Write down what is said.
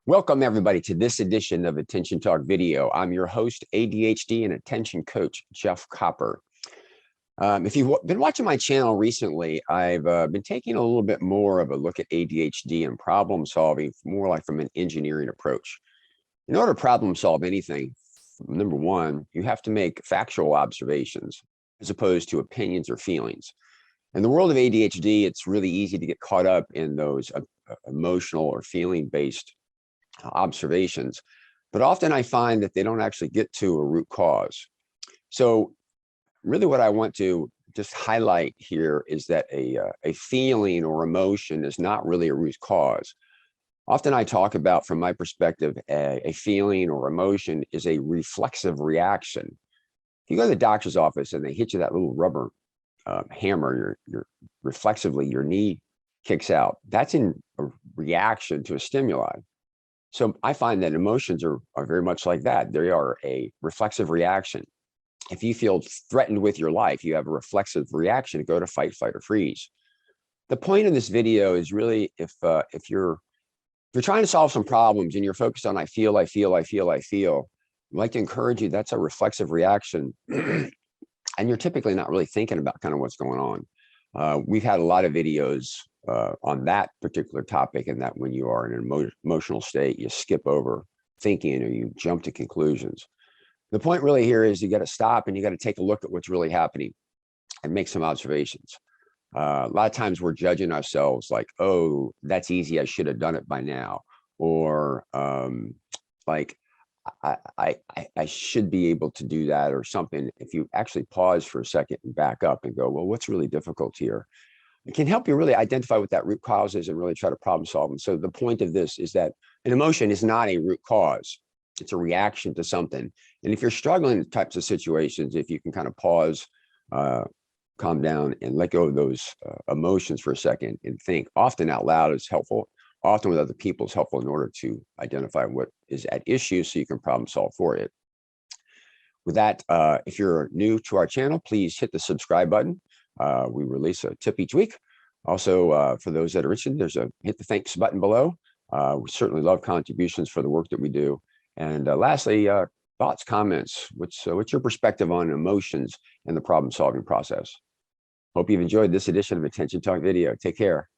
Welcome everybody to this edition of Attention Talk Video. I'm your host, ADHD and attention coach, 𝐓𝐇𝐈𝐒. If you've been watching my channel recently, I've been taking a little bit more of a look at ADHD and problem solving, more like from an engineering approach. In order to problem solve anything, number one, you have to make factual observations as opposed to opinions or feelings. In the world of ADHD, it's really easy to get caught up in those emotional or feeling-based observations, but often I find that they don't actually get to a root cause. So really what I want to just highlight here is that a feeling or emotion is not really a root cause. Often I talk about, from my perspective, a feeling or emotion is a reflexive reaction. If you go to the doctor's office and they hit you that little rubber hammer, your reflexively, your knee kicks out. That's in a reaction to a stimuli. So I find that emotions are very much like that. They are a reflexive reaction. If you feel threatened with your life, you have a reflexive reaction to go to fight, flight, or freeze. The point of this video is really if you're trying to solve some problems and you're focused on I feel, I'd like to encourage you, that's a reflexive reaction. And you're typically not really thinking about kind of what's going on. We've had a lot of videos on that particular topic, and that when you are in an emotional state, you skip over thinking or you jump to conclusions. The point really here is you got to stop and you got to take a look at what's really happening and make some observations. A lot of times we're judging ourselves like, oh, that's easy, I should have done it by now. Or like, I should be able to do that or something. If you actually pause for a second and back up and go, well, what's really difficult here? It can help you really identify what that root cause is and really try to problem solve. And so the point of this is that an emotion is not a root cause. It's a reaction to something. And if you're struggling in types of situations, if you can kind of pause, calm down and let go of those emotions for a second and think, often out loud is helpful. Often with other people is helpful in order to identify what is at issue so you can problem solve for it. With that, if you're new to our channel, please hit the subscribe button. We release a tip each week. Also, for those that are interested, there's a hit the thanks button below. We certainly love contributions for the work that we do. And lastly, thoughts, comments. What's your perspective on emotions and the problem solving process? Hope you've enjoyed this edition of Attention Talk Video. Take care.